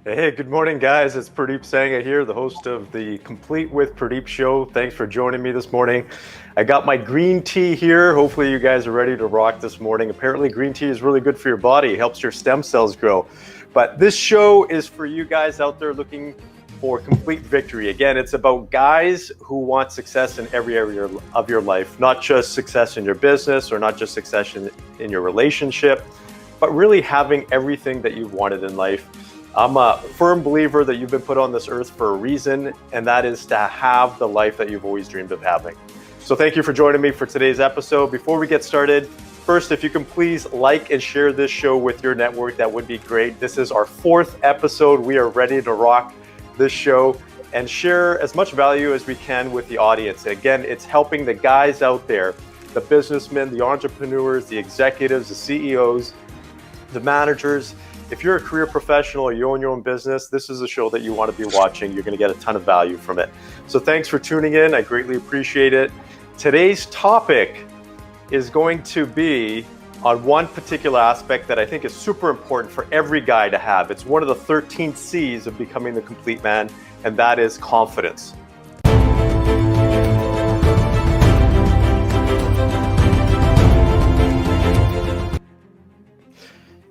Hey, good morning, guys. It's Purdeep Sangha here, the host of the Complete with Purdeep Show. Thanks for joining me this morning. I got my green tea here. Hopefully you guys are ready to rock this morning. Apparently green tea is really good for your body. It helps your stem cells grow. But this show is for you guys out there looking for complete victory. Again, it's about guys who want success in every area of your life, not just success in your business or not just success in your relationship, but really having everything that you've wanted in life. I'm a firm believer that you've been put on this earth for a reason, and that is to have the life that you've always dreamed of having. So thank you for joining me for today's episode. Before we get started, first, if you can please like and share this show with your network, that would be great. This is our 4th episode. We are ready to rock this show and share as much value as we can with the audience. Again, it's helping the guys out there, the businessmen, the entrepreneurs, the executives, the CEOs, the managers. If you're a career professional or you own your own business, this is a show that you want to be watching. You're going to get a ton of value from it. So thanks for tuning in. I greatly appreciate it. Today's topic is going to be on one particular aspect that I think is super important for every guy to have. It's one of the 13 C's of becoming the complete man, and that is confidence.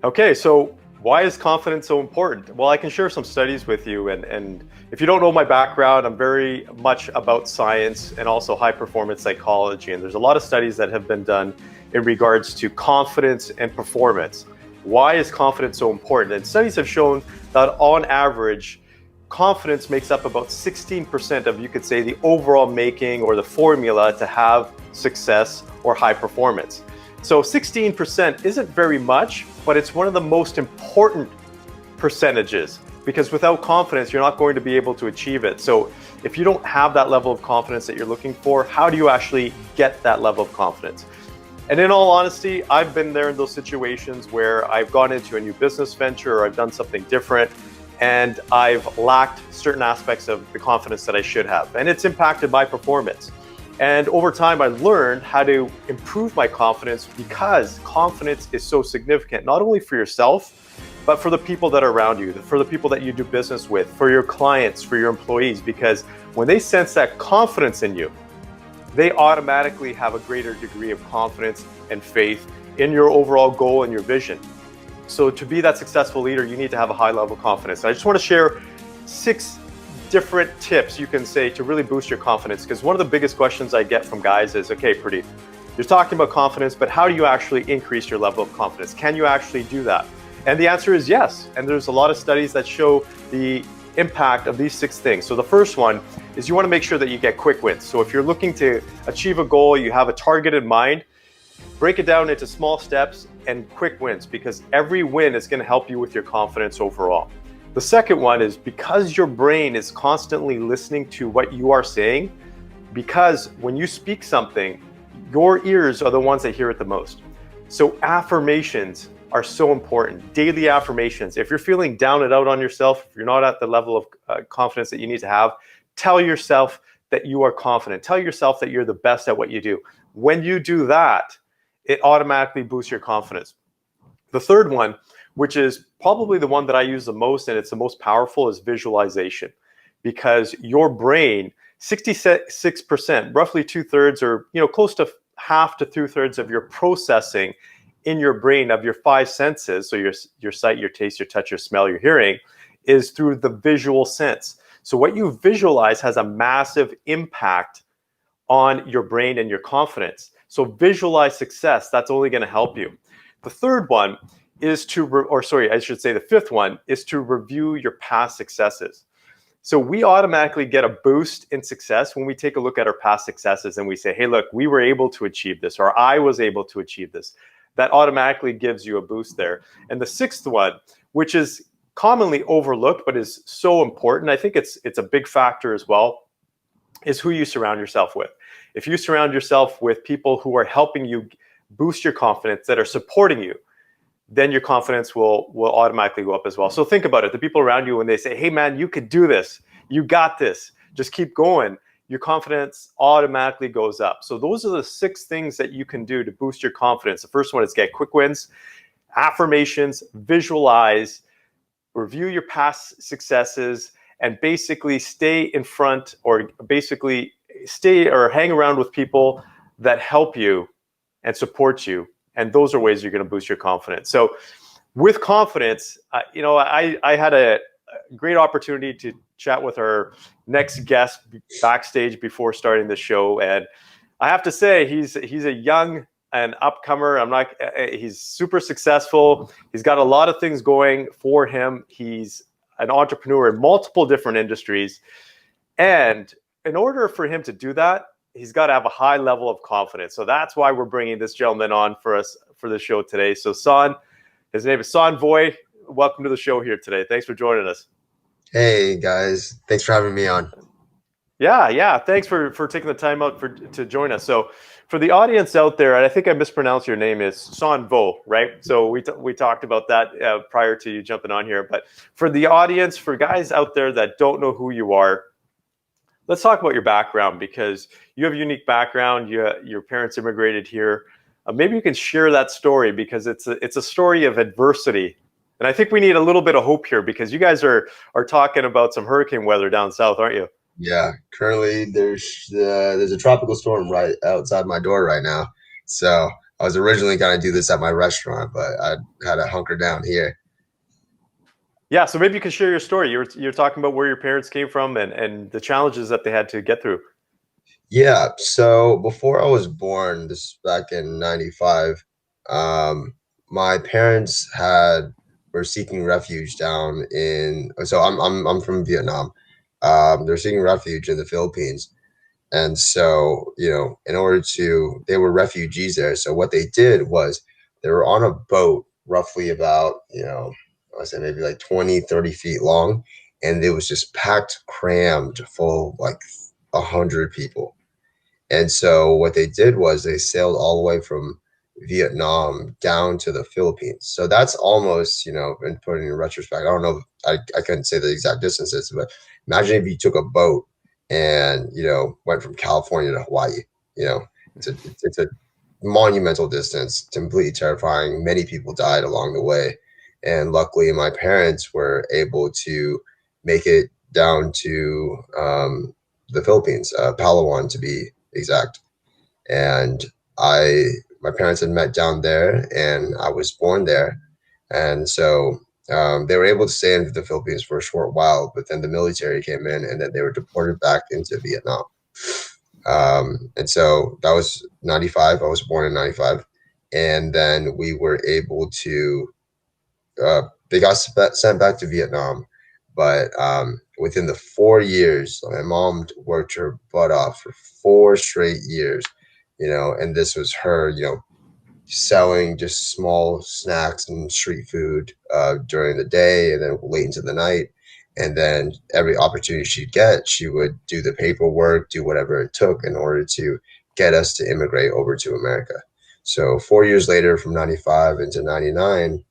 Okay, so why is confidence so important? Well, I can share some studies with you, and if you don't know my background, I'm very much about science and also high performance psychology, and there's a lot of studies that have been done in regards to confidence and performance. Why is confidence so important? And studies have shown that on average, confidence makes up about 16% of, you could say, the overall making or the formula to have success or high performance. So 16% isn't very much, but it's one of the most important percentages, because without confidence, you're not going to be able to achieve it. So if you don't have that level of confidence that you're looking for, how do you actually get that level of confidence? And in all honesty, I've been there in those situations where I've gone into a new business venture or I've done something different and I've lacked certain aspects of the confidence that I should have. And it's impacted my performance. And over time, I learned how to improve my confidence, because confidence is so significant, not only for yourself, but for the people that are around you, for the people that you do business with, for your clients, for your employees, because when they sense that confidence in you, they automatically have a greater degree of confidence and faith in your overall goal and your vision. So to be that successful leader, you need to have a high level of confidence. I just want to share 6 different tips you can say to really boost your confidence, because one of the biggest questions I get from guys is, okay, Purdeep, you're talking about confidence, but how do you actually increase your level of confidence? Can you actually do that? And the answer is yes. And there's a lot of studies that show the impact of these 6 things. So the first one is you want to make sure that you get quick wins. So if you're looking to achieve a goal, you have a target in mind, break it down into small steps and quick wins, because every win is going to help you with your confidence overall. The second one is, because your brain is constantly listening to what you are saying, because when you speak something, your ears are the ones that hear it the most. So affirmations are so important. Daily affirmations. If you're feeling down and out on yourself, if you're not at the level of confidence that you need to have, tell yourself that you are confident. Tell yourself that you're the best at what you do. When you do that, it automatically boosts your confidence. The third one, which is probably the one that I use the most and it's the most powerful, is visualization. Because your brain, 66%, roughly 2/3, or close to half to 2/3 of your processing in your brain of your 5 senses, so your sight, your taste, your touch, your smell, your hearing, is through the visual sense. So what you visualize has a massive impact on your brain and your confidence. So visualize success. That's only going to help you. The third one is the 5th one is to review your past successes. So we automatically get a boost in success when we take a look at our past successes and we say, hey, look, we were able to achieve this, or I was able to achieve this. That automatically gives you a boost there. And the 6th one, which is commonly overlooked but is so important, I think it's a big factor as well, is who you surround yourself with. If you surround yourself with people who are helping you boost your confidence, that are supporting you, then your confidence will automatically go up as well. So think about it. The people around you, when they say, hey man, you could do this, you got this, just keep going, your confidence automatically goes up. So those are the 6 things that you can do to boost your confidence. The first one is get quick wins, affirmations, visualize, review your past successes, and basically stay in front, or basically stay or hang around with people that help you and support you. And those are ways you're going to boost your confidence. So with confidence, I had a great opportunity to chat with our next guest backstage before starting the show. And I have to say, he's a young and upcomer. He's super successful. He's got a lot of things going for him. He's an entrepreneur in multiple different industries. And in order for him to do that, he's got to have a high level of confidence. So that's why we're bringing this gentleman on for us for the show today. So his name is San Voy. Welcome to the show here today. Thanks for joining us. Hey guys, thanks for having me on. Yeah. Thanks for taking the time out to join us. So for the audience out there, and I think I mispronounced your name, is San Vo, right? So we talked about that prior to you jumping on here. But for the audience, for guys out there that don't know who you are, let's talk about your background, because you have a unique background. Your parents immigrated here. Maybe you can share that story, because it's a story of adversity. And I think we need a little bit of hope here, because you guys are talking about some hurricane weather down south, aren't you? Yeah, currently there's a tropical storm right outside my door right now. So I was originally gonna do this at my restaurant, but I had to hunker down here. Yeah, so maybe you can share your story. You're talking about where your parents came from and the challenges that they had to get through. Yeah, so before I was born, this is back in '95, um, my parents were seeking refuge down in. So I'm from Vietnam. They're seeking refuge in the Philippines. And so, they were refugees there. So what they did was they were on a boat roughly about, I say maybe like 20, 30 feet long. And it was just packed, crammed full of like 100 people. And so what they did was they sailed all the way from Vietnam down to the Philippines. So that's almost, and put it in retrospect, I don't know, I couldn't say the exact distances, but imagine if you took a boat and, went from California to Hawaii, it's a monumental distance, completely terrifying. Many people died along the way. And luckily my parents were able to make it down to the Philippines, Palawan to be exact. And my parents had met down there, and I was born there. And so they were able to stay in the Philippines for a short while, but then the military came in, and then they were deported back into Vietnam. And so that was 95. I was born in 95. And then we were able to, they got sent back to Vietnam. But within the 4 years, my mom worked her butt off for 4 straight years, and this was her, selling just small snacks and street food during the day and then late into the night. And then every opportunity she'd get, she would do the paperwork, do whatever it took in order to get us to immigrate over to America. So 4 years later, from 95 into 99,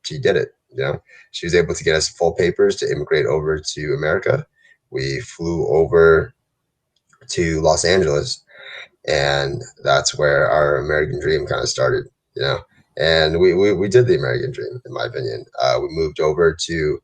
she did it. She was able to get us full papers to immigrate over to America. We flew over to Los Angeles, and that's where our American dream kind of started, and we did the American dream, in my opinion. We moved over to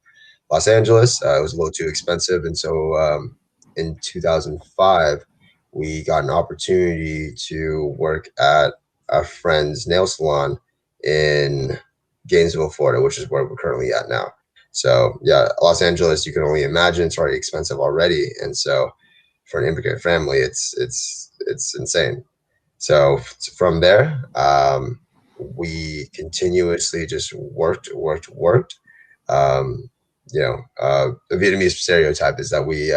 Los Angeles. It was a little too expensive, and so in 2005 we got an opportunity to work at a friend's nail salon in Gainesville, Florida, which is where we're currently at now. So yeah, Los Angeles, you can only imagine, it's already expensive already, and so for an immigrant family, it's insane. So from there, we continuously just worked. The Vietnamese stereotype is that we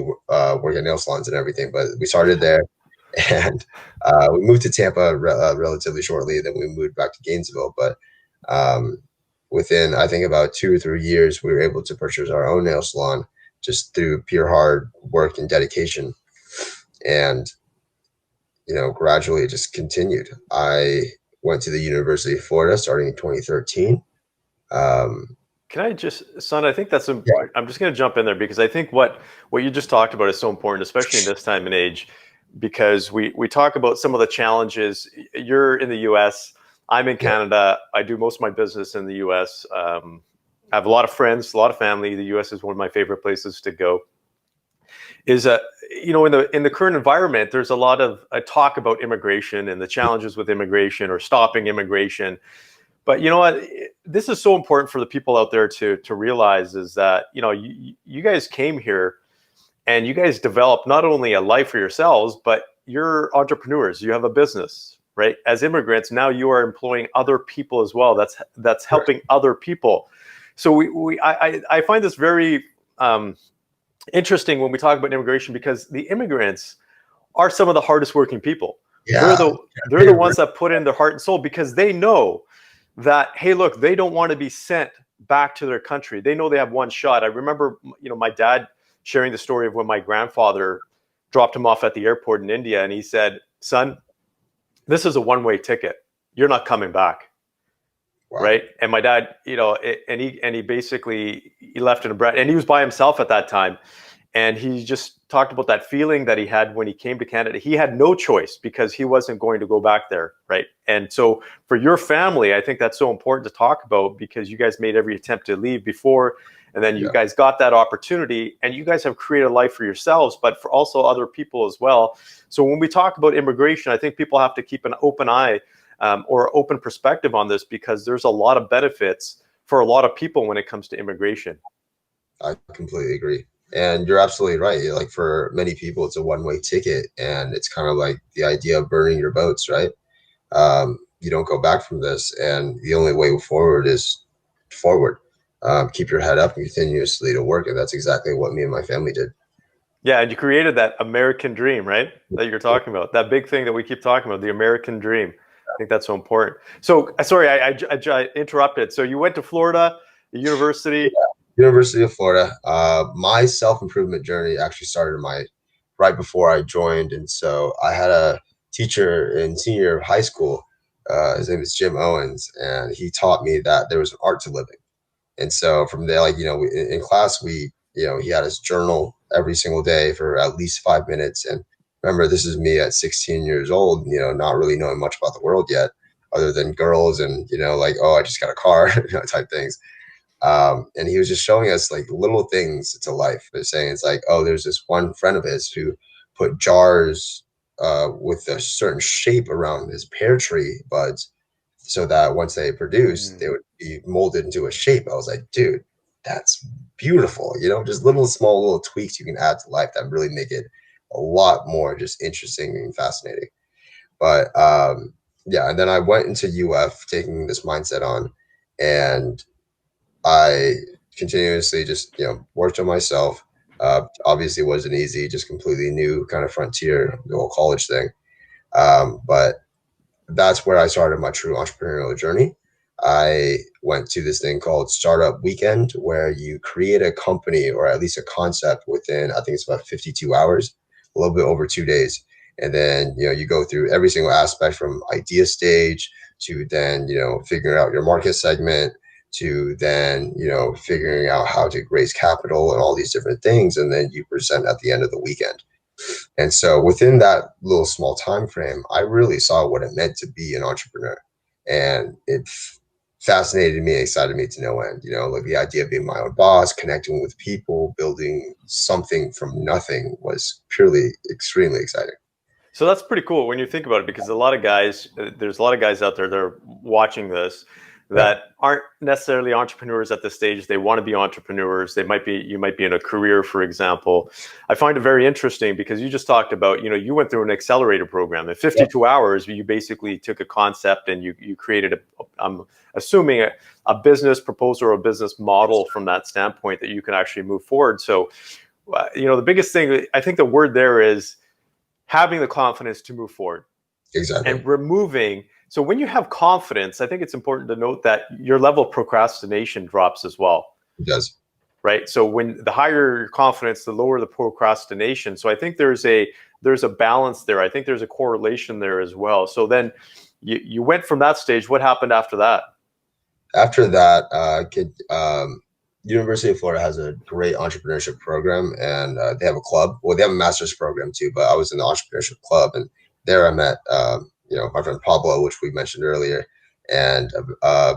work at nail salons and everything, but we started there, and we moved to Tampa relatively shortly. Then we moved back to Gainesville, but um, within, I think, about 2 or 3 years, we were able to purchase our own nail salon just through pure hard work and dedication. And gradually it just continued. I went to the University of Florida starting in 2013. Can I just, Son, I think that's Yeah, I'm just going to jump in there, because I think what you just talked about is so important, especially in this time and age, because we talk about some of the challenges. You're in the US, I'm in yeah, Canada. I do most of my business in the US. I have a lot of friends, a lot of family. The U.S. is one of my favorite places to go. Is in the current environment, there's a lot of talk about immigration and the challenges with immigration or stopping immigration. But you know what? This is so important for the people out there to realize is that you guys came here and you guys developed not only a life for yourselves, but you're entrepreneurs. You have a business, right? As immigrants, now you are employing other people as well. That's helping other people. So I find this very interesting when we talk about immigration, because the immigrants are some of the hardest working people. Yeah. They're the ones that put in their heart and soul, because they know that, hey, look, they don't want to be sent back to their country. They know they have one shot. I remember, my dad sharing the story of when my grandfather dropped him off at the airport in India, and he said, son, this is a one-way ticket. You're not coming back. Wow. Right. And my dad, and he basically, he left in a breath, and he was by himself at that time. And he just talked about that feeling that he had when he came to Canada. He had no choice because he wasn't going to go back there. Right. And so for your family, I think that's so important to talk about, because you guys made every attempt to leave before, and then you guys got that opportunity, and you guys have created a life for yourselves, but for also other people as well. So when we talk about immigration, I think people have to keep an open eye or open perspective on this, because there's a lot of benefits for a lot of people when it comes to immigration. I completely agree. And you're absolutely right. Like, for many people, it's a one-way ticket, and it's kind of like the idea of burning your boats, right? You don't go back from this, and the only way forward is forward. Keep your head up and continuously to work. And that's exactly what me and my family did. Yeah, and you created that American dream, right? That you're talking about, that big thing that we keep talking about, the American dream. I think that's so important. So, sorry, I interrupted. So you went to Florida, the university. Yeah. University of Florida. My self-improvement journey actually started right before I joined. And so I had a teacher in senior year of high school. His name is Jim Owens, and he taught me that there was an art to living. And so from there, like, in class, he had his journal every single day for at least 5 minutes. And remember, this is me at 16 years old, not really knowing much about the world yet, other than girls and, like, oh, I just got a car, type things. And he was just showing us like little things to life. They're saying, it's like, oh, there's this one friend of his who put jars with a certain shape around his pear tree buds, so that once they produced, they would be molded into a shape. I was like, dude, that's beautiful. Just small tweaks you can add to life that really make it a lot more just interesting and fascinating. But and then I went into UF taking this mindset on, and I continuously just, worked on myself. Obviously it wasn't easy, just completely new kind of frontier, the whole college thing. But that's where I started my true entrepreneurial journey. I went to this thing called Startup Weekend, where you create a company, or at least a concept, within, I think it's about 52 hours, a little bit over 2 days. And then, you go through every single aspect from idea stage to then, figuring out your market segment, to then, figuring out how to raise capital and all these different things. And then you present at the end of the weekend. And so within that little small time frame, I really saw what it meant to be an entrepreneur. And it fascinated me, excited me to no end. Like, the idea of being my own boss, connecting with people, building something from nothing was purely extremely exciting. So that's pretty cool when you think about it, because there's a lot of guys out there that are watching this that aren't necessarily entrepreneurs at this stage. They want to be entrepreneurs. You might be in a career, for example. I find it very interesting because you just talked about, you went through an accelerator program. In 52 hours, you basically took a concept and you created I'm assuming a business proposal or a business model from that standpoint that you can actually move forward. So, the biggest thing, I think the word there is having the confidence to move forward. Exactly. And removing. So when you have confidence, I think it's important to note that your level of procrastination drops as well. It does. Right. So when the higher your confidence, the lower the procrastination. So I think there's a balance there. I think there's a correlation there as well. So then you went from that stage. What happened after that? After that, University of Florida has a great entrepreneurship program, and they have a club. Well, they have a master's program too, but I was in the entrepreneurship club, and there I met, my friend Pablo, which we mentioned earlier. and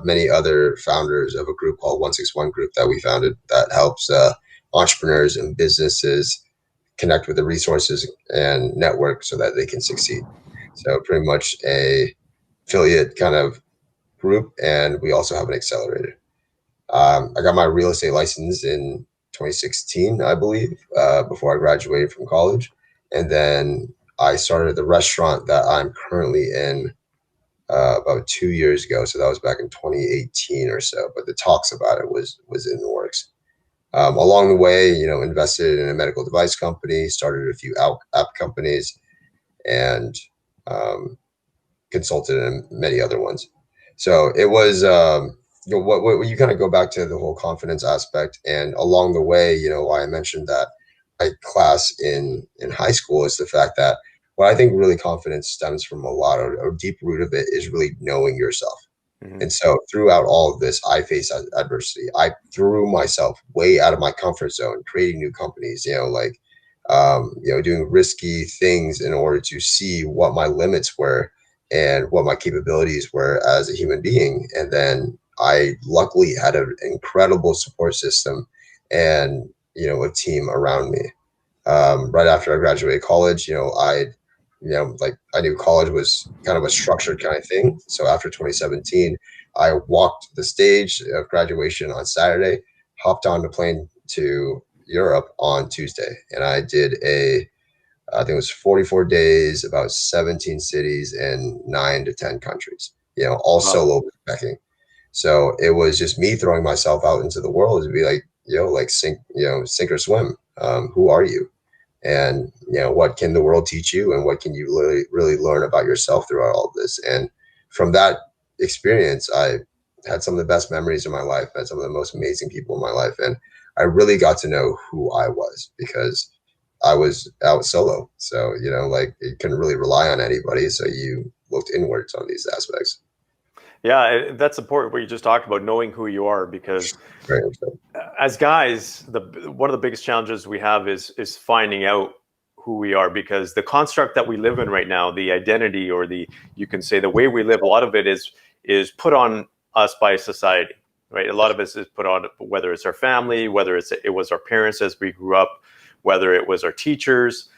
many other founders of a group called 161 Group that we founded that helps entrepreneurs and businesses connect with the resources and network so that they can succeed. So pretty much a affiliate kind of group, and we also have an accelerator. I got my real estate license in 2016, I believe, before I graduated from college. And then I started the restaurant that I'm currently in about 2 years ago. So that was back in 2018 or so. But the talks about it was in the works. Along the way, invested in a medical device company, started a few app companies, and um, consulted in many other ones. So it was, what you kind of go back to the whole confidence aspect, and along the way, why I mentioned that my class in high school is the fact that what I think really confidence stems from a lot of, or deep root of it is really knowing yourself. Hmm. And so throughout all of this, I faced adversity. I threw myself way out of my comfort zone, creating new companies, doing risky things in order to see what my limits were and what my capabilities were as a human being. And then I luckily had an incredible support system and, a team around me. Right after I graduated college, I knew college was kind of a structured kind of thing. So after 2017, I walked the stage of graduation on Saturday, hopped on the plane to Europe on Tuesday, and I did I think it was 44 days, about 17 cities and 9 to 10 countries, all Wow. solo backpacking. So it was just me throwing myself out into the world to be like, like sink or swim. Who are you? And what can the world teach you, and what can you really learn about yourself throughout all of this? And from that experience, I had some of the best memories of my life, had some of the most amazing people in my life, and I really got to know who I was because I was out solo. So like, you couldn't really rely on anybody, so you looked inwards on these aspects. Yeah, that's important what you just talked about, knowing who you are, because Very interesting. as guys, the one of the biggest challenges we have is finding out who we are, because the construct that we live in right now, the identity, or the, you can say, the way we live, a lot of it is put on us by society, right? A lot of it is put on, whether it's our family, whether it was our parents as we grew up, whether it was our teachers.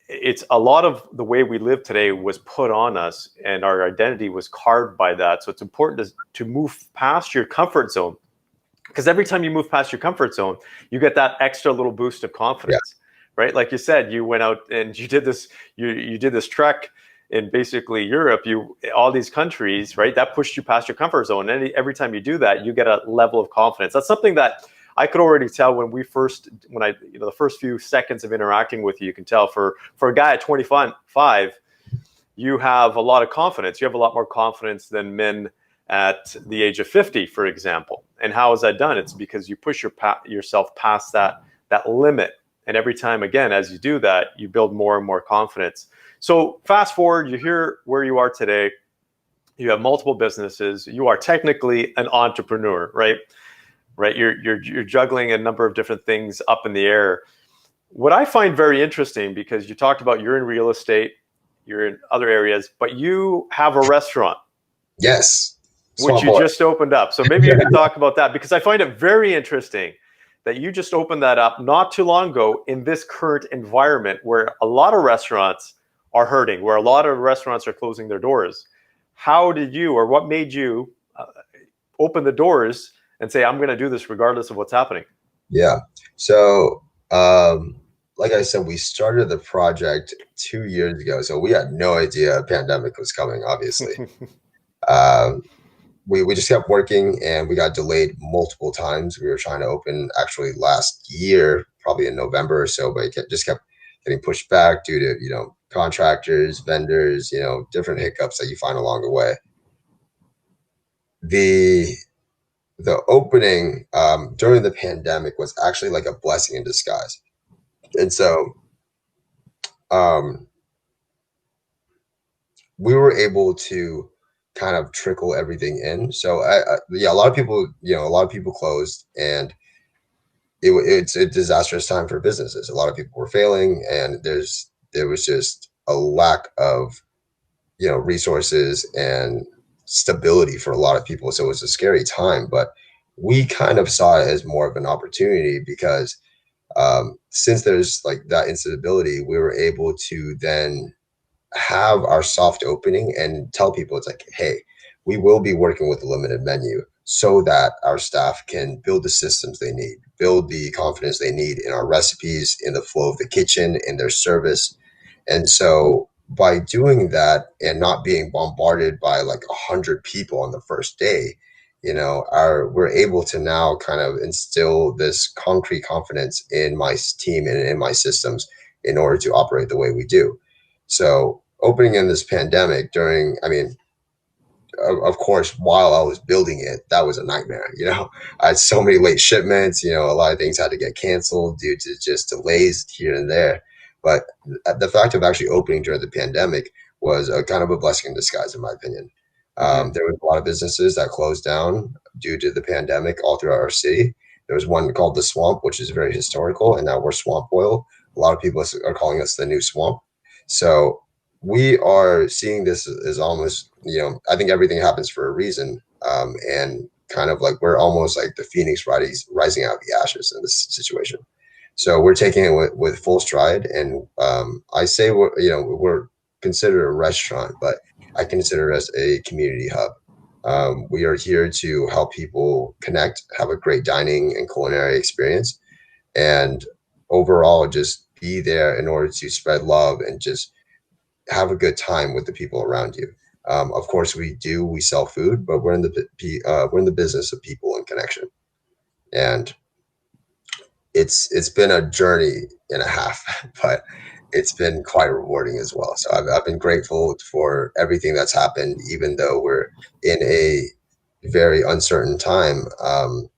It's a lot of the way we live today was put on us, and our identity was carved by that. So it's important to move past your comfort zone, because every time you move past your comfort zone, you get that extra little boost of Yeah. confidence, right? Like you said, you went out and you did this, you did this trek in basically Europe, all these countries, right? That pushed you past your comfort zone. And every time you do that, you get a level of confidence. That's something that I could already tell when the first few seconds of interacting with you, you can tell for a guy at 25, you have a lot of confidence. You have a lot more confidence than men at the age of 50, for example. And how is that done? It's because you push yourself past that limit. And every time, again, as you do that, you build more and more confidence. So fast forward, you're here where you are today. You have multiple businesses. You are technically an entrepreneur, right? Right. You're juggling a number of different things up in the air. What I find very interesting, because you talked about you're in real estate, you're in other areas, but you have a restaurant, Yes. which Small you boy. just opened up. So maybe you could talk about that, because I find it very interesting that you just opened that up not too long ago in this current environment where a lot of restaurants are hurting, where a lot of restaurants are closing their doors. How did you, or what made you open the doors and say, I'm going to do this regardless of what's happening? Yeah. So, like I said, we started the project 2 years ago. So we had no idea a pandemic was coming, obviously. Um, we just kept working, and we got delayed multiple times. We were trying to open actually last year, probably in November or so, but it just kept getting pushed back due to, contractors, vendors, different hiccups that you find along the way. The the opening during the pandemic was actually like a blessing in disguise. And so um, we were able to kind of trickle everything in. So yeah, a lot of people, closed, and it's a disastrous time for businesses. A lot of people were failing, and there was just a lack of resources and stability for a lot of people. So it was a scary time, but we kind of saw it as more of an opportunity because since there's like that instability, we were able to then have our soft opening and tell people it's like, hey, we will be working with a limited menu so that our staff can build the systems they need, build the confidence they need in our recipes, in the flow of the kitchen, in their service. And so by doing that and not being bombarded by like 100 people on the first day, we're able to now kind of instill this concrete confidence in my team and in my systems in order to operate the way we do. So opening in this pandemic I mean, of course, while I was building it, that was a nightmare. I had so many late shipments. A lot of things had to get canceled due to just delays here and there. But the fact of actually opening during the pandemic was a kind of a blessing in disguise, in my opinion. There was a lot of businesses that closed down due to the pandemic all throughout our city. There was one called the Swamp, which is very historical, and now we're Swamp Oil. A lot of people are calling us the new Swamp. So we are seeing this as almost, I think everything happens for a reason. And kind of like we're almost like the phoenix rising out of the ashes in this situation. So we're taking it with full stride. And I say we're considered a restaurant, but I consider us a community hub. We are here to help people connect, have a great dining and culinary experience, and overall just be there in order to spread love and just have a good time with the people around you. Of course, we sell food, but we're in the business of people and connection, and it's been a journey and a half, but it's been quite rewarding as well. So I've been grateful for everything that's happened, even though we're in a very uncertain time.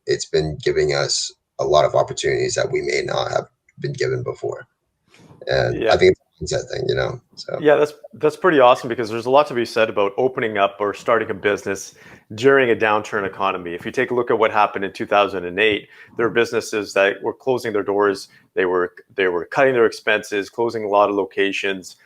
It's been giving us a lot of opportunities that we may not have been given before, and Yeah. I think it's a mindset thing. So Yeah, that's pretty awesome because there's a lot to be said about opening up or starting a business during a downturn economy. If you take a look at what happened in 2008, there were businesses that were closing their doors, they were cutting their expenses, closing a lot of locations.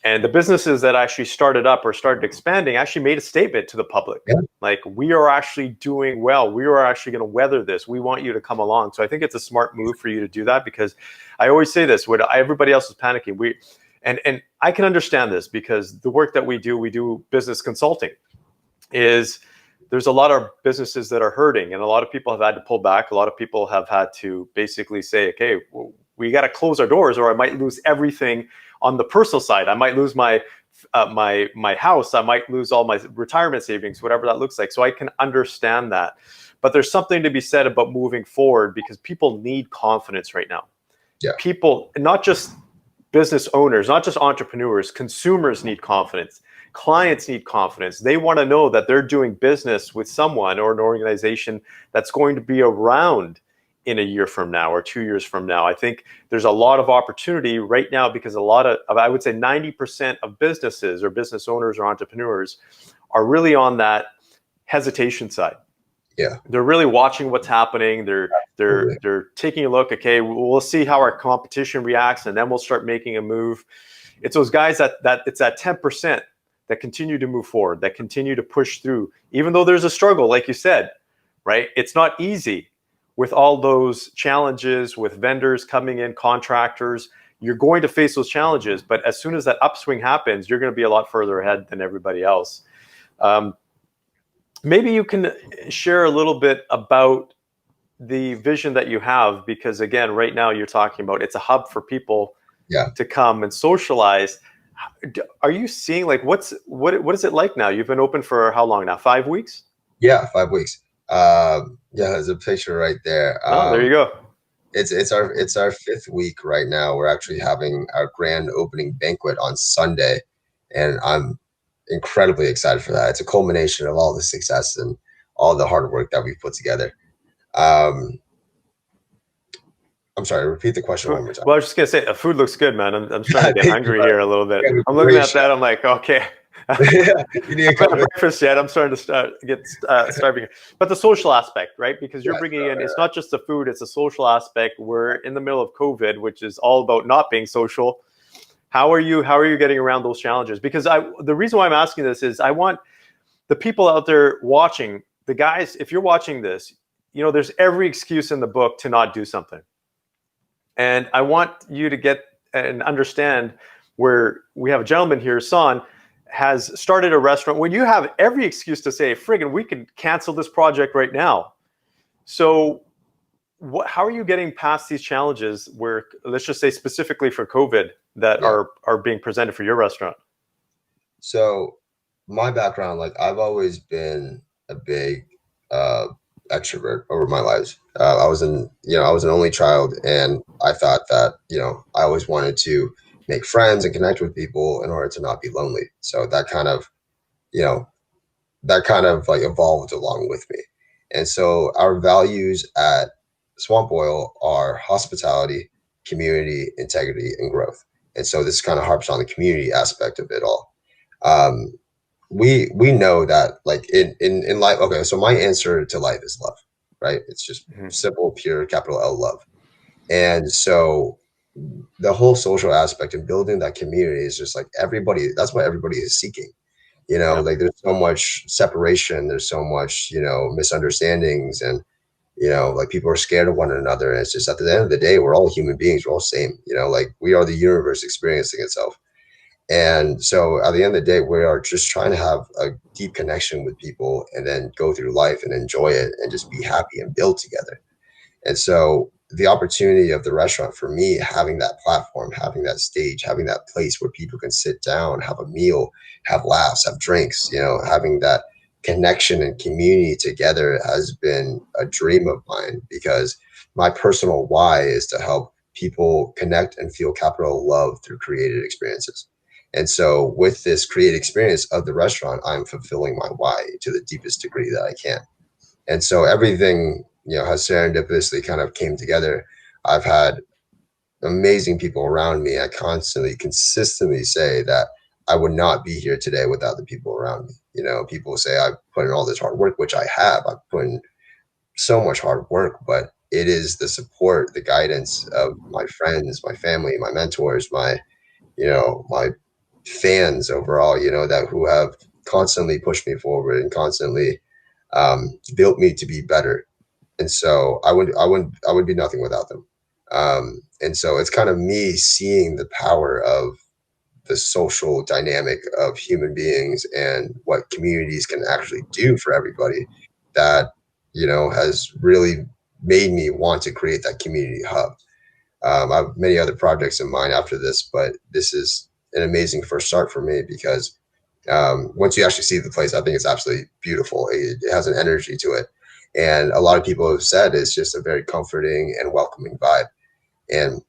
And the businesses that actually started up or started expanding actually made a statement to the public. yeah, Like, we are actually doing well. We are actually going to weather this. We want you to come along. So I think it's a smart move for you to do that, because I always say this, when everybody else is panicking, and I can understand this because the work that we do business consulting, is there's a lot of businesses that are hurting, and a lot of people have had to pull back. A lot of people have had to basically say, okay, we got to close our doors or I might lose everything on the personal side. I might lose my house. I might lose all my retirement savings, whatever that looks like. So I can understand that. But there's something to be said about moving forward, because people need confidence right now. yeah, People, not just business owners, not just entrepreneurs, consumers need confidence. Clients need confidence. They want to know that they're doing business with someone or an organization that's going to be around in a year from now or 2 years from now. I think there's a lot of opportunity right now, because a lot of I would say 90% of businesses or business owners or entrepreneurs are really on that hesitation side. yeah. They're really watching what's happening. They're taking a look. Okay, we'll see how our competition reacts, and then we'll start making a move. It's those guys that it's that 10% that continue to move forward, that continue to push through, even though there's a struggle, like you said, right? It's not easy with all those challenges, with vendors coming in, contractors. You're going to face those challenges, but as soon as that upswing happens, you're going to be a lot further ahead than everybody else. Maybe you can share a little bit about the vision that you have, because again, right now you're talking about it's a hub for people to come and socialize. Are you seeing, like, what is it like now? You've been open for how long now? 5 weeks? Yeah, 5 weeks. There's a picture right there. Oh, there you go. It's our fifth week right now. We're actually having our grand opening banquet on Sunday, and I'm incredibly excited for that. It's a culmination of all the success and all the hard work that we've put together. I'm sorry, repeat the question one more time. Well, I was just gonna say, the food looks good, man. I'm starting to get hungry here a little bit. I'm looking at that. I'm like, okay. Yeah, you need I haven't had breakfast yet. I'm starting to get starving. But the social aspect, right? Because you're bringing in, it's not just the food, it's a social aspect. We're in the middle of COVID, which is all about not being social. How are you getting around those challenges? Because the reason why I'm asking this is I want the people out there watching, the guys, if you're watching this, there's every excuse in the book to not do something. And I want you to get and understand where we have a gentleman here, son, has started a restaurant when you have every excuse to say, friggin', we can cancel this project right now. So how are you getting past these challenges where, let's just say specifically for COVID, that are being presented for your restaurant? So my background, like I've always been a big extrovert over my life. I was an only child, and I thought that, I always wanted to make friends and connect with people in order to not be lonely. So that kind of, like evolved along with me. And so our values at Swamp Oil are hospitality, community, integrity, and growth. And so this kind of harps on the community aspect of it all. Um, we know that, like in life. Okay, so my answer to life is love, right? It's just simple, pure, capital L, love. And so the whole social aspect and building that community is just like everybody. That's what everybody is seeking. Like there's so much separation, there's so much, misunderstandings, and like people are scared of one another. And it's just at the end of the day, we're all human beings, we're all same. Like we are the universe experiencing itself. And so at the end of the day, we are just trying to have a deep connection with people and then go through life and enjoy it and just be happy and build together. And so the opportunity of the restaurant for me, having that platform, having that stage, having that place where people can sit down, have a meal, have laughs, have drinks, having that connection and community together has been a dream of mine, because my personal why is to help people connect and feel capital love through created experiences. And so with this creative experience of the restaurant, I'm fulfilling my why to the deepest degree that I can. And so everything, has serendipitously kind of came together. I've had amazing people around me. I consistently say that I would not be here today without the people around me. People say I've put in all this hard work, which I have. I've put in so much hard work, but it is the support, the guidance of my friends, my family, my mentors, my fans overall, that who have constantly pushed me forward and constantly built me to be better. And so I would be nothing without them. And so it's kind of me seeing the power of the social dynamic of human beings and what communities can actually do for everybody that, has really made me want to create that community hub. I have many other projects in mind after this, but this is an amazing first start for me, because once you actually see the place, I think it's absolutely beautiful. It has an energy to it. And a lot of people have said it's just a very comforting and welcoming vibe. And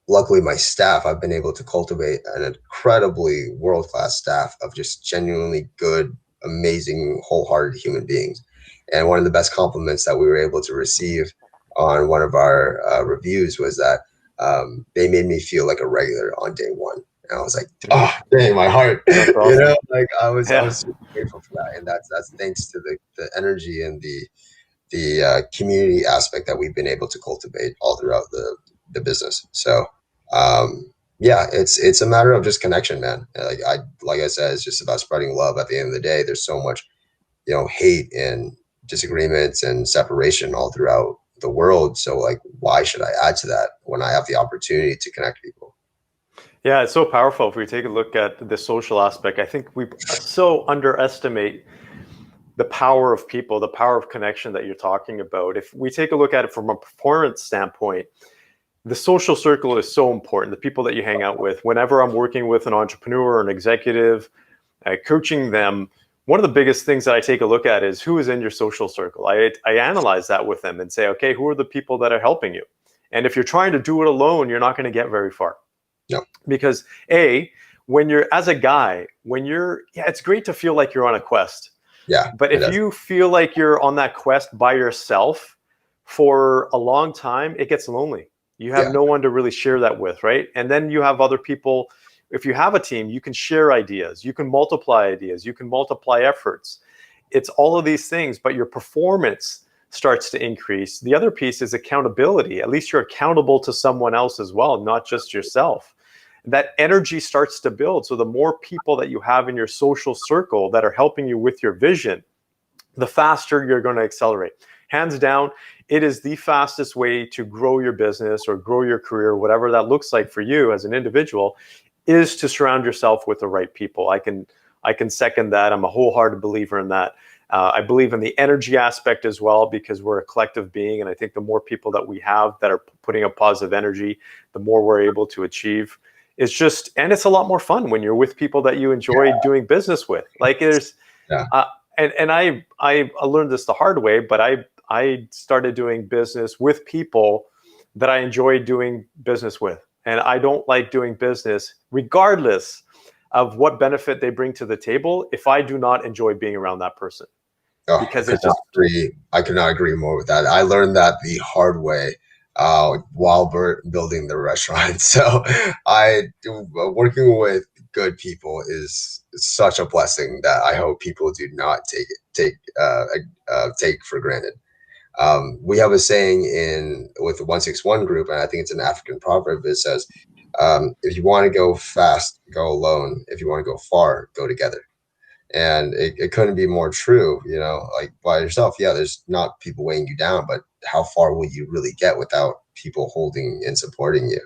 luckily, my staff, I've been able to cultivate an incredibly world-class staff of just genuinely good, amazing, wholehearted human beings. And one of the best compliments that we were able to receive on one of our reviews was that they made me feel like a regular on day one. And I was like, oh, dang, my heart. That's awesome. Like I was super grateful for that. And that's thanks to the energy and the community aspect that we've been able to cultivate all throughout the business. So it's a matter of just connection, man. Like I said, it's just about spreading love. At the end of the day, there's so much, hate and disagreements and separation all throughout the world. So like, why should I add to that when I have the opportunity to connect people? Yeah, it's so powerful. If we take a look at the social aspect, I think we so underestimate the power of people, the power of connection that you're talking about. If we take a look at it from a performance standpoint, the social circle is so important. The people that you hang out with. Whenever I'm working with an entrepreneur or an executive, coaching them, one of the biggest things that I take a look at is who is in your social circle. I analyze that with them and say, okay, who are the people that are helping you? And if you're trying to do it alone, you're not going to get very far. No. Because when you're, as a guy, it's great to feel like you're on a quest. Yeah. But if you feel like you're on that quest by yourself for a long time, it gets lonely. You have no one to really share that with, right? And then you have other people. If you have a team, you can share ideas. You can multiply ideas. You can multiply efforts. It's all of these things, but your performance starts to increase. The other piece is accountability. At least you're accountable to someone else as well, not just yourself. that energy starts to build. So the more people that you have in your social circle that are helping you with your vision, the faster you're going to accelerate. Hands down, it is the fastest way to grow your business or grow your career, whatever that looks like for you as an individual, is to surround yourself with the right people. I can second that. I'm a wholehearted believer in that. I believe in the energy aspect as well, because we're a collective being. And I think the more people that we have that are putting a positive energy, the more we're able to achieve. It's just, and it's a lot more fun when you're with people that you enjoy doing business with. Like there's, and I learned this the hard way, but I started doing business with people that I enjoy doing business with. And I don't like doing business, regardless of what benefit they bring to the table, if I do not enjoy being around that person. Because it's just, I could not agree more with that. I learned that the hard way while building the restaurant. So working with good people is such a blessing that I hope people do not take for granted. We have a saying with the 161 group, and I think it's an African proverb that says, if you want to go fast, go alone. If you want to go far, go together. And it couldn't be more true, like by yourself. Yeah, there's not people weighing you down, but how far will you really get without people holding and supporting you?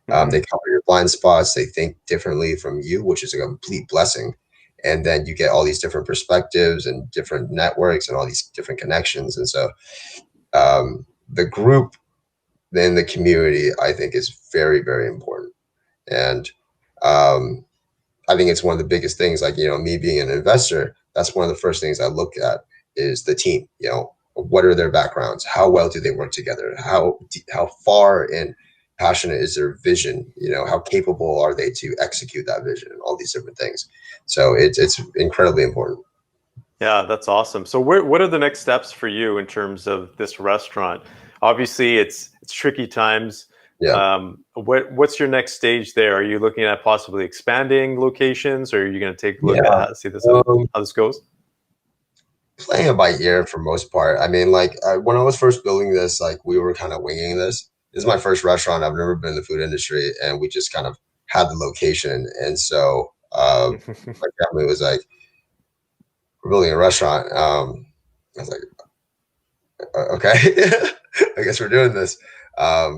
They cover your blind spots. They think differently from you, which is a complete blessing. And then you get all these different perspectives and different networks and all these different connections. And so the group in the community, I think, is very, very important. And I think it's one of the biggest things, like, me being an investor, that's one of the first things I look at is the team. What are their backgrounds? How well do they work together? How far and passionate is their vision? How capable are they to execute that vision and all these different things? So it's incredibly important. Yeah, that's awesome. So what are the next steps for you in terms of this restaurant? Obviously, it's tricky times. Yeah. What's your next stage there? Are you looking at possibly expanding locations, or are you going to take a look at how this goes? Playing it by ear for most part. I mean, like when I was first building this, like we were kind of winging this. This is my first restaurant. I've never been in the food industry, and we just kind of had the location. And so my family was like, "We're building a restaurant." I was like, "Okay, I guess we're doing this."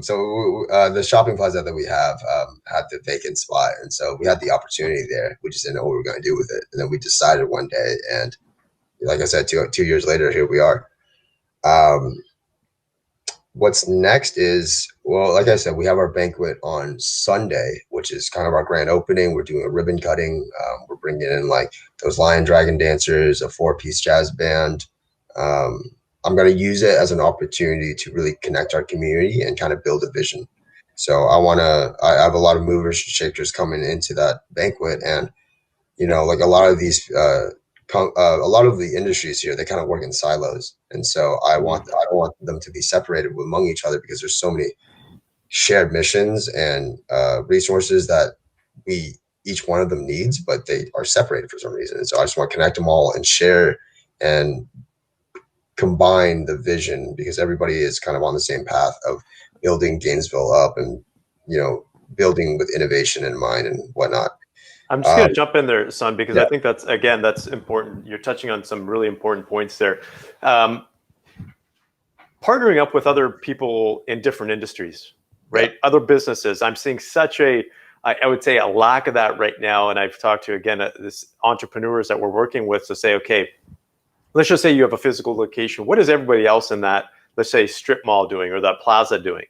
So the shopping plaza that we have had the vacant spot, and so we had the opportunity there. We just didn't know what we were going to do with it, and then we decided one day, and like I said, 2 years later, here we are. What's next is, well, like I said, we have our banquet on Sunday, which is kind of our grand opening. We're doing a ribbon cutting. We're bringing in like those lion dragon dancers, a 4-piece jazz band. I'm going to use it as an opportunity to really connect our community and kind of build a vision. So I have a lot of movers and shakers coming into that banquet, and like a lot of these a lot of the industries here, they kind of work in silos, and so I don't want them to be separated among each other, because there's so many shared missions and resources that each one of them needs, but they are separated for some reason. And so I just want to connect them all and share and combine the vision, because everybody is kind of on the same path of building Gainesville up and building with innovation in mind and whatnot. I'm just going to jump in there, son, because I think that's important. You're touching on some really important points there. Partnering up with other people in different industries, right? Yeah. Other businesses. I'm seeing such I would say a lack of that right now. And I've talked to, again, this entrepreneurs that we're working with to say, okay, let's just say you have a physical location. What is everybody else in that, let's say, strip mall doing, or that plaza doing?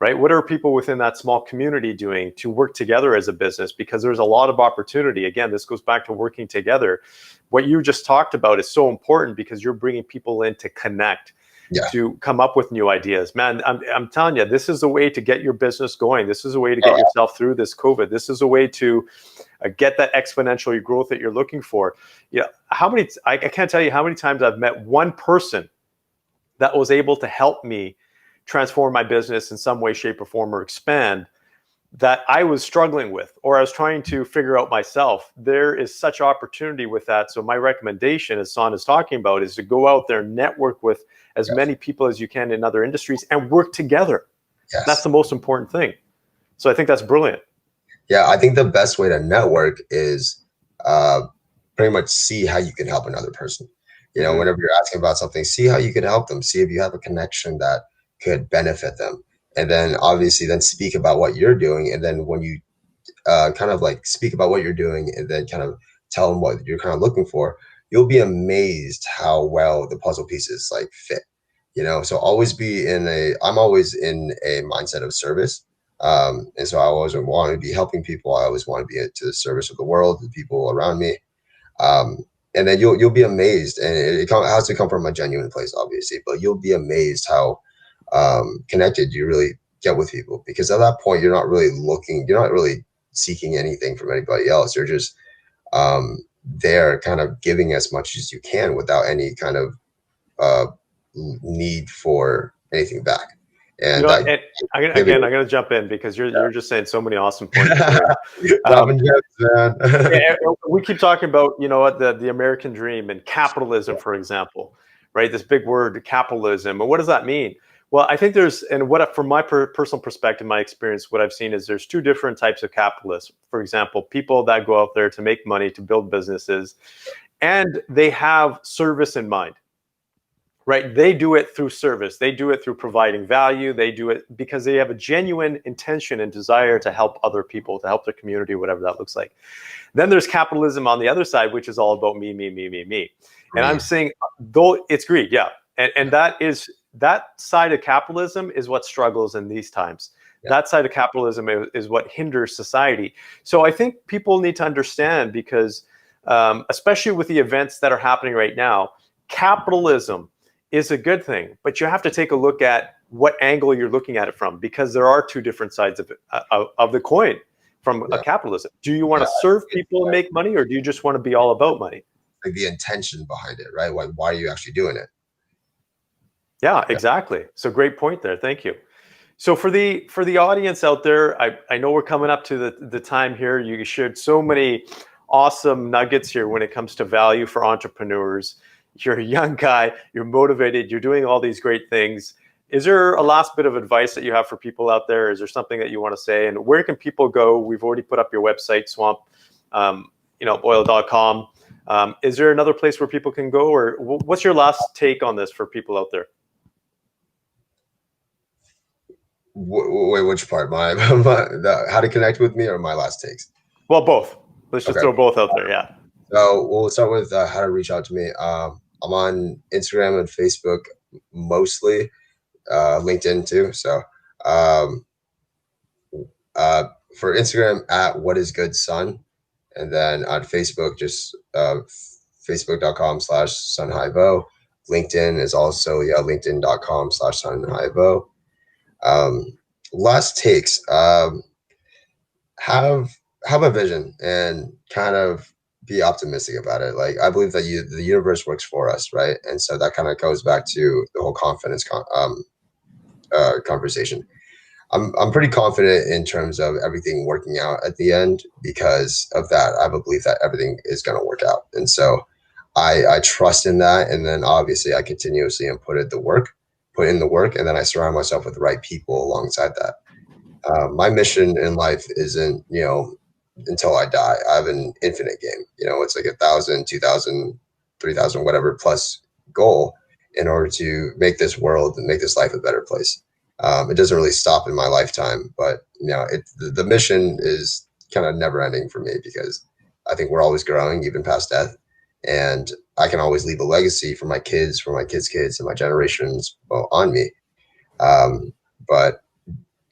Right? What are people within that small community doing to work together as a business? Because there's a lot of opportunity. Again, this goes back to working together. What you just talked about is so important, because you're bringing people in to connect, to come up with new ideas. Man, I'm telling you, this is a way to get your business going. This is a way to get yourself through this COVID. This is a way to get that exponential growth that you're looking for. I can't tell you how many times I've met one person that was able to help me transform my business in some way, shape, or form, or expand, that I was struggling with, or I was trying to figure out myself. There is such opportunity with that. So my recommendation, as Son is talking about, is to go out there, network with as many people as you can in other industries, and work together. Yes. That's the most important thing. So I think that's brilliant. Yeah, I think the best way to network is uh, pretty much see how you can help another person. Hmm. Whenever you're asking about something, see how you can help them. See if you have a connection that could benefit them. And then obviously then speak about what you're doing. And then when you kind of like speak about what you're doing and then kind of tell them what you're kind of looking for, you'll be amazed how well the puzzle pieces like fit. So I'm always in a mindset of service. And so I always want to be helping people. I always want to be to the service of the world, the people around me. Um, and then you'll be amazed, and it has to come from a genuine place, obviously, but you'll be amazed how connected you really get with people, because at that point you're not really seeking anything from anybody else. You're just there kind of giving as much as you can without any kind of uh, need for anything back. You And know, that and giving I'm going to jump in because you're just saying so many awesome points here. Um, dropping gems, man. yeah, we keep talking about, what, the American dream and capitalism, for example, right? This big word, capitalism. And what does that mean? Well, I think from my personal perspective, my experience, what I've seen is there's two different types of capitalists. For example, people that go out there to make money, to build businesses, and they have service in mind. Right? They do it through service. They do it through providing value. They do it because they have a genuine intention and desire to help other people, to help their community, whatever that looks like. Then there's capitalism on the other side, which is all about me, me, me, me, me. And I'm saying, though it's greed, yeah. And that side of capitalism is what struggles in these times. Yeah. That side of capitalism is what hinders society. So I think people need to understand, because especially with the events that are happening right now, capitalism is a good thing, but you have to take a look at what angle you're looking at it from, because there are two different sides of the coin from a capitalism. Do you want to serve people and make money, or do you just want to be all about money? Like the intention behind it, right? Like, why are you actually doing it? Yeah, exactly. So great point there. Thank you. So for the audience out there, I know we're coming up to the time here. You shared so many awesome nuggets here when it comes to value for entrepreneurs. You're a young guy, you're motivated, you're doing all these great things. Is there a last bit of advice that you have for people out there? Is there something that you want to say? And where can people go? We've already put up your website, oil.com. Is there another place where people can go, or what's your last take on this for people out there? Wait, which part? How to connect with me, or my last takes? Well, both. Let's just throw both out there. Yeah. So we'll start with how to reach out to me. I'm on Instagram and Facebook mostly, LinkedIn too. So for Instagram at whatisgoodson, and then on Facebook just facebook.com/sunhighvo. LinkedIn is also linkedin.com/sunhighvo. Last takes. Have a vision and kind of be optimistic about it. Like, I believe that the universe works for us, right? And so that kind of goes back to the whole confidence conversation. I'm pretty confident in terms of everything working out at the end. Because of that, I have a belief that everything is going to work out, and so I trust in that. And then obviously I continuously put in the work, and then I surround myself with the right people alongside that. My mission in life isn't, until I die. I have an infinite game. It's like 1,000, 2,000, 3,000, whatever plus goal in order to make this world and make this life a better place. It doesn't really stop in my lifetime, but the mission is kind of never ending for me, because I think we're always growing, even past death, and I can always leave a legacy for my kids, for my kids' kids, and my generations on me. But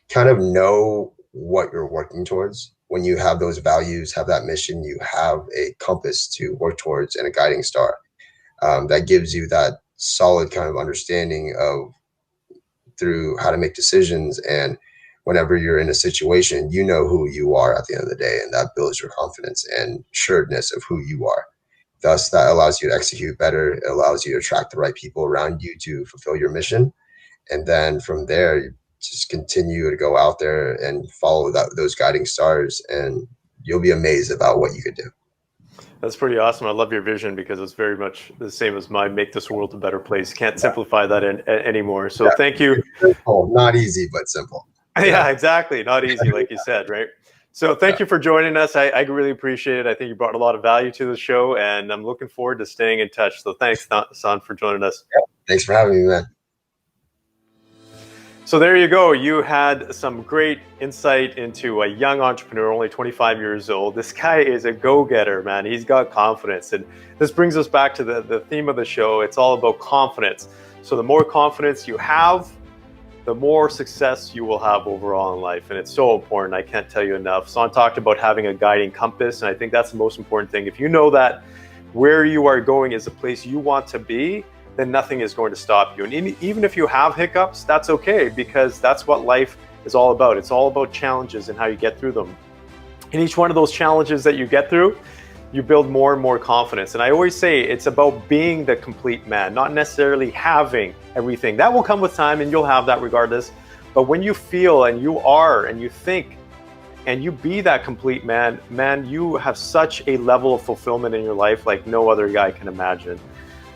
kind of know what you're working towards. When you have those values, have that mission, you have a compass to work towards and a guiding star that gives you that solid kind of understanding of through how to make decisions. And whenever you're in a situation, you know who you are at the end of the day, and that builds your confidence and assuredness of who you are. Thus, that allows you to execute better. It allows you to attract the right people around you to fulfill your mission. And then from there, you just continue to go out there and follow those guiding stars, and you'll be amazed about what you could do. That's pretty awesome. I love your vision, because it's very much the same as mine. Make this world a better place. Can't simplify that anymore. So thank you. Simple, not easy, but simple. Yeah, exactly. Not easy, like you said, right? So Yeah. thank you for joining us. I really appreciate it. I think you brought a lot of value to the show, and I'm looking forward to staying in touch. So thanks, San, for joining us. Thanks for having me, man. So there you go. You had some great insight into a young entrepreneur, only 25 years old. This guy is a go-getter, man. He's got confidence. And this brings us back to the theme of the show. It's all about confidence. So the more confidence you have, the more success you will have overall in life. And it's so important. I can't tell you enough. Son talked about having a guiding compass. And I think that's the most important thing. If you know that where you are going is a place you want to be, then nothing is going to stop you. And even if you have hiccups, that's okay, because that's what life is all about. It's all about challenges and how you get through them. And each one of those challenges that you get through, you build more and more confidence. And I always say it's about being the complete man, not necessarily having everything. That will come with time, and you'll have that regardless. But when you feel and you are and you think and you be that complete man, you have such a level of fulfillment in your life like no other guy can imagine.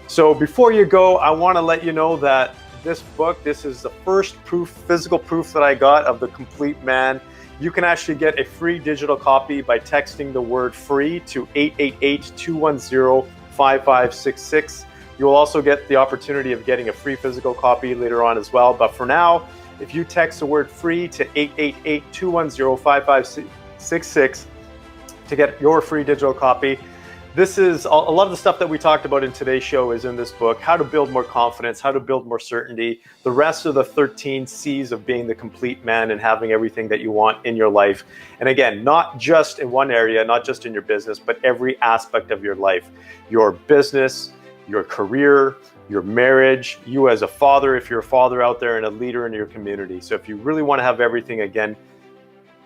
So before you go, I want to let you know that this book, this is the first physical proof that I got of the complete man. You can actually get a free digital copy by texting the word free to 888-210-5566. You will also get the opportunity of getting a free physical copy later on as well. But for now, if you text the word free to 888-210-5566 to get your free digital copy, this is a lot of the stuff that we talked about in today's show is in this book: how to build more confidence, how to build more certainty, the rest of the 13 C's of being the complete man and having everything that you want in your life. And again, not just in one area, not just in your business, but every aspect of your life, your business, your career, your marriage, you as a father, if you're a father out there, and a leader in your community. So if you really want to have everything, again,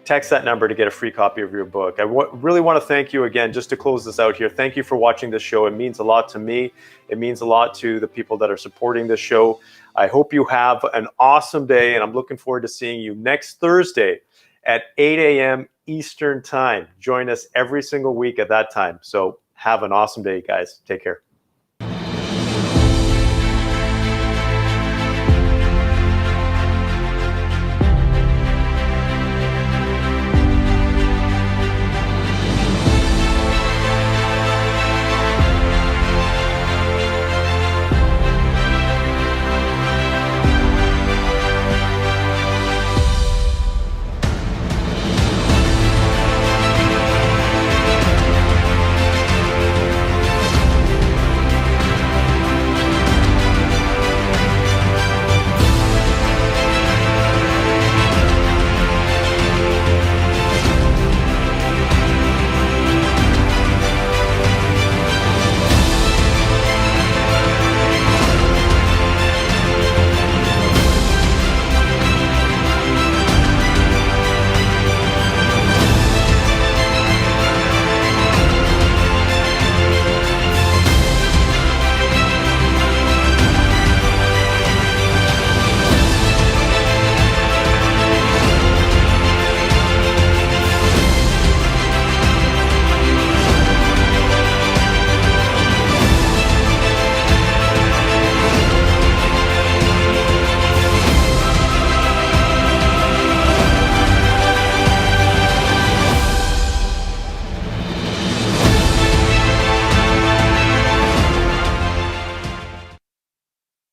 text that number to get a free copy of your book. I really want to thank you again, just to close this out here. Thank you for watching this show. It means a lot to me. It means a lot to the people that are supporting this show. I hope you have an awesome day, and I'm looking forward to seeing you next Thursday at 8 a.m. Eastern Time. Join us every single week at that time. So have an awesome day, guys. Take care.